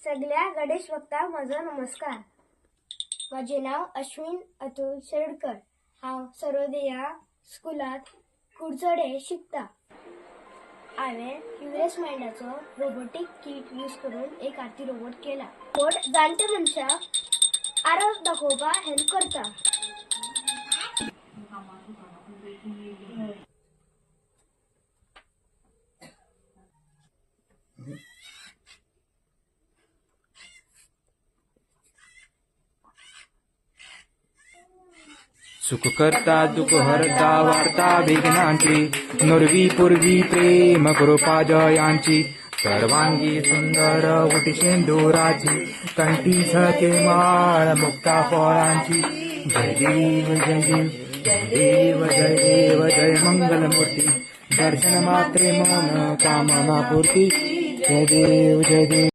सगळ्या गणेश भक्तांक माझो नमस्कार. माझे नाव अश्विन अतुल शेरडकर. हांव सर्वोदया स्कुलात कुडचडे शिकता. हांवें युएस माइंडाचो रोबोटिक किट यूज करून एक आरती रोबोट केला. रोबोट जाणटे मनशाक आरोग्य दाखोवपाक हेल्प करता. सुख करता दुःख हरता वार्ता विघ्नांची नुरवी पूर्वी प्रेम कृपा जयांची सर्वांगी सुंदर उटी शेंदुराची कंठी सके माळ मुक्ता फळांची जय देव जय देव जय देव जय देव जय मंगलमूर्ती दर्शन मात्रे मन कामना पूर्ती जय देव जय देव.